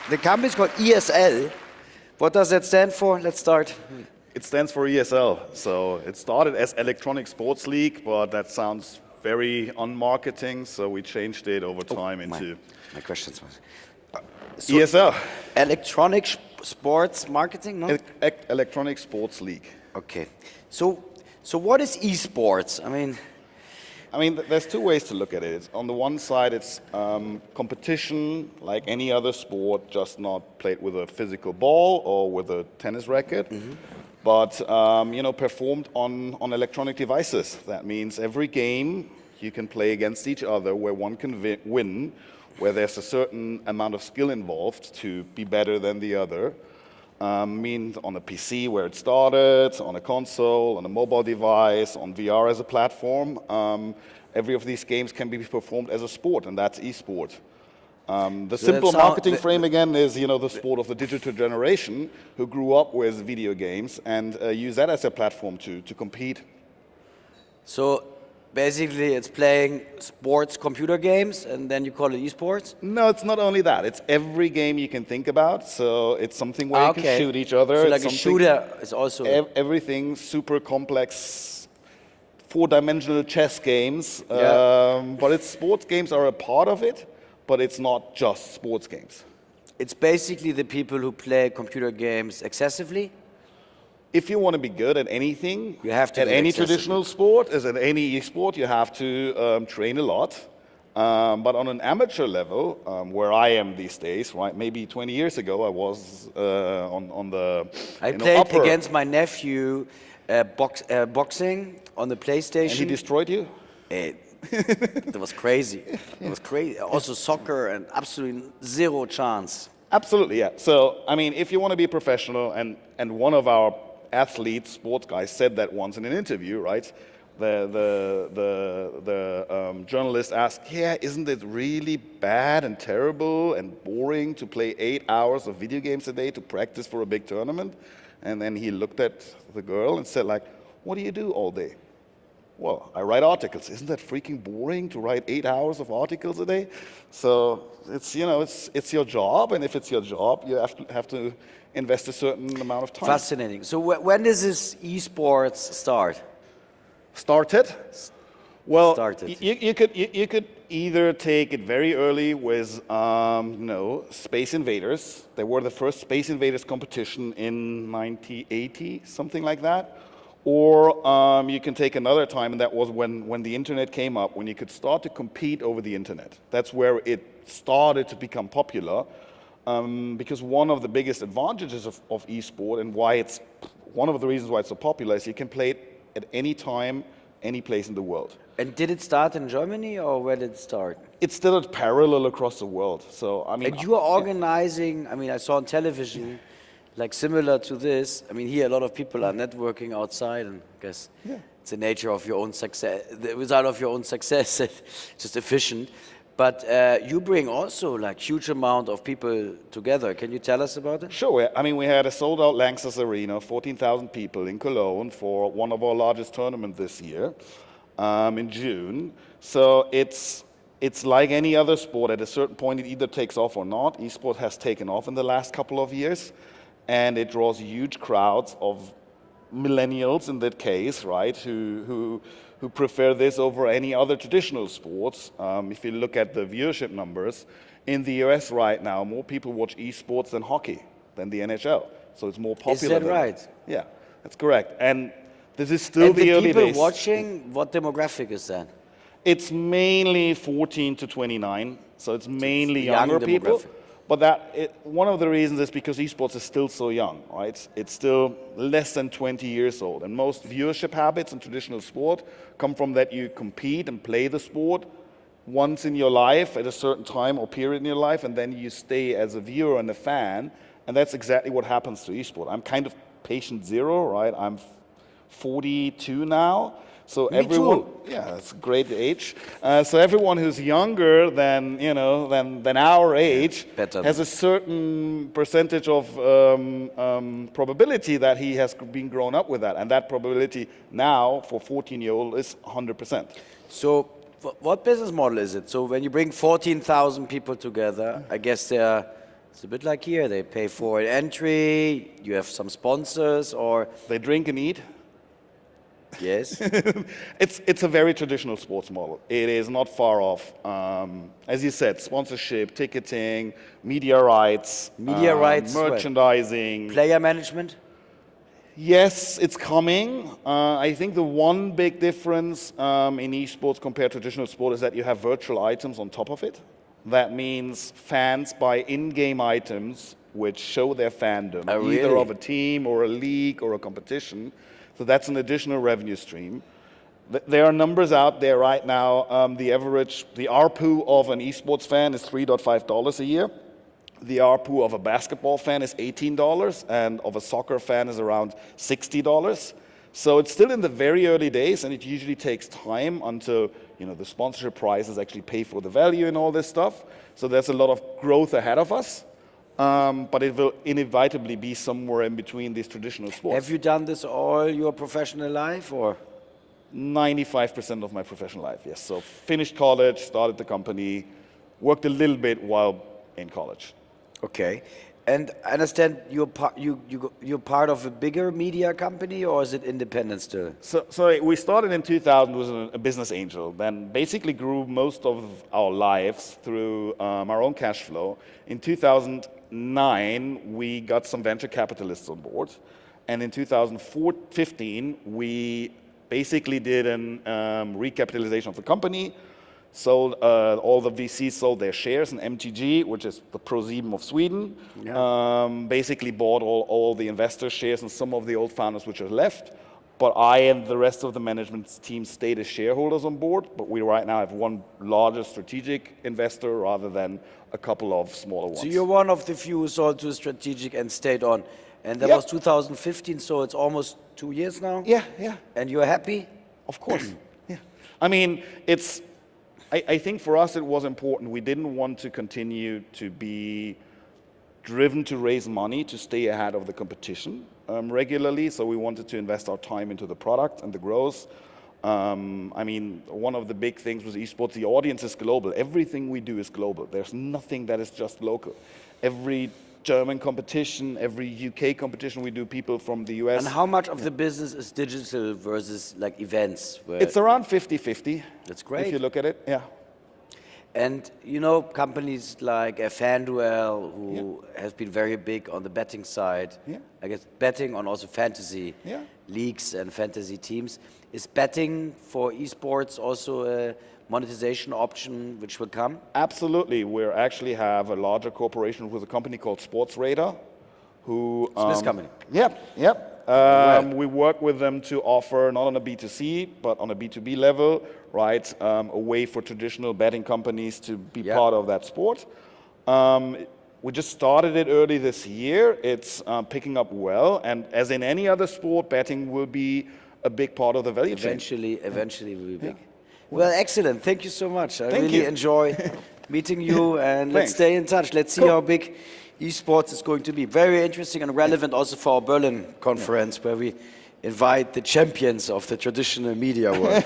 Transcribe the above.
The company is called ESL. What does that stand for? Let's start. It stands for ESL. So it started as Electronic Sports League, but that sounds very unmarketing, so we changed it over time into my questions. ESL. Electronic sports marketing, no? Electronic Sports League. Okay. So what is esports? I mean, there's two ways to look at it. On the one side, it's competition like any other sport, just not played with a physical ball or with a tennis racket, but performed on electronic devices. That means every game you can play against each other where one can win, where there's a certain amount of skill involved to be better than the other. Means on a PC where it started, on a console, on a mobile device, on VR as a platform. Every of these games can be performed as a sport, and that's esport. The simple marketing frame again is, the sport of the digital generation who grew up with video games and use that as a platform to compete. So basically, it's playing sports computer games, and then you call it esports? No, it's not only that. It's every game you can think about. So it's something where you can shoot each other. So like a shooter is also... Everything super complex, four-dimensional chess games. But sports games are a part of it, but it's not just sports games. It's basically the people who play computer games excessively? If you want to be good at anything, you have to at any traditional sport, as at any sport, you have to train a lot. But on an amateur level, where I am these days, right? Maybe 20 years ago, I was on the. I played against my nephew boxing on the PlayStation. And he destroyed you? It was crazy. It was crazy. Also soccer and absolutely zero chance. Absolutely, yeah. So I mean, if you want to be a professional, and one of our athletes, sports guys, said that once in an interview, right? The journalist asked, isn't it really bad and terrible and boring to play 8 hours of video games a day to practice for a big tournament? And then he looked at the girl and said, what do you do all day? Well, I write articles. Isn't that freaking boring to write 8 hours of articles a day? So it's it's your job, and if it's your job, you have to invest a certain amount of time. Fascinating. So when does this esports start? Started? Well, started. You could either take it very early with Space Invaders. They were the first Space Invaders competition in 1980, something like that. Or you can take another time, and that was when the internet came up, when you could start to compete over the internet. That's where it started to become popular, because one of the biggest advantages of esport, and why it's one of the reasons why it's so popular, is you can play it at any time, any place in the world. And did it start in Germany, or where did it start? It's still parallel across the world. So I mean, and you are organizing. I mean, I saw on television. Like similar to this, I mean, here a lot of people are networking outside, and I guess it's the nature of your own success, the result of your own success, just efficient. But you bring also like huge amount of people together. Can you tell us about it? Sure. I mean, we had a sold-out Lanxess Arena, 14,000 people in Cologne for one of our largest tournaments this year in June. So it's like any other sport. At a certain point, it either takes off or not. Esport has taken off in the last couple of years. And it draws huge crowds of millennials in that case, right, who prefer this over any other traditional sports. If you look at the viewership numbers, in the US right now, more people watch esports than hockey, than the NHL. So it's more popular. Is that right? Yeah, that's correct. And this is still the early days. And the people watching, what demographic is that? It's mainly 14 to 29, so it's mainly younger people. But one of the reasons is because esports is still so young, right? It's still less than 20 years old. And most viewership habits in traditional sport come from that you compete and play the sport once in your life at a certain time or period in your life, and then you stay as a viewer and a fan. And that's exactly what happens to esport. I'm kind of patient zero, right? I'm 42 now. So everyone, it's a great age. So everyone who's younger than our age has a certain percentage of probability that he has been grown up with that, and that probability now for 14-year-old is 100%. So what business model is it? So when you bring 14,000 people together, I guess there are It's a bit like here. They pay for an entry, you have some sponsors, or... They drink and eat. Yes. It's a very traditional sports model. It is not far off. As you said, sponsorship, ticketing, media rights, merchandising. Player management? Yes, it's coming. I think the one big difference in esports compared to traditional sport is that you have virtual items on top of it. That means fans buy in-game items which show their fandom, either of a team or a league or a competition. So that's an additional revenue stream. There are numbers out there right now. The ARPU of an esports fan is $3.5 a year. The ARPU of a basketball fan is $18, and of a soccer fan is around $60. So it's still in the very early days, and it usually takes time until the sponsorship prices actually pay for the value and all this stuff. So there's a lot of growth ahead of us, but it will inevitably be somewhere in between these traditional sports. Have you done this all your professional life, or? 95% of my professional life, yes. So finished college, started the company, worked a little bit while in college. Okay. And I understand you're part of a bigger media company, or is it independent still? So we started in 2000 with a business angel, then basically grew most of our lives through our own cash flow. In 2009, we got some venture capitalists on board. And in 2015, we basically did a recapitalization of the company. Sold all the VCs sold their shares in MTG, which is the ProSieben of Sweden. Yeah. Basically bought all the investor shares and some of the old founders which are left. But I and the rest of the management team stayed as shareholders on board. But we right now have one larger strategic investor rather than a couple of smaller ones. So you're one of the few who sold to a strategic and stayed on. And that was 2015, so it's almost 2 years now? Yeah. And you're happy? Of course. Yeah. I mean, I think for us it was important. We didn't want to continue to be driven to raise money to stay ahead of the competition regularly. So we wanted to invest our time into the product and the growth. I mean, one of the big things with esports, the audience is global. Everything we do is global. There's nothing that is just local. Every German competition, every UK competition we do, people from the US. And how much of the business is digital versus like events? It's around 50-50. That's great. If you look at it, yeah. And companies like FanDuel, who has been very big on the betting side, I guess betting on also fantasy leagues and fantasy teams. Is betting for esports also a monetization option which will come? Absolutely. We actually have a larger cooperation with a company called Sportsradar, who... Swiss company. Yep. We work with them to offer, not on a B2C, but on a B2B level, right, a way for traditional betting companies to be part of that sport. We just started it early this year. It's picking up well, and as in any other sport, betting will be a big part of the value chain. Eventually will be big. Well, excellent. Thank you so much. I really enjoy meeting you, and let's stay in touch. Let's see how big esports is going to be. Very interesting and relevant also for our Berlin conference, where we invite the champions of the traditional media world.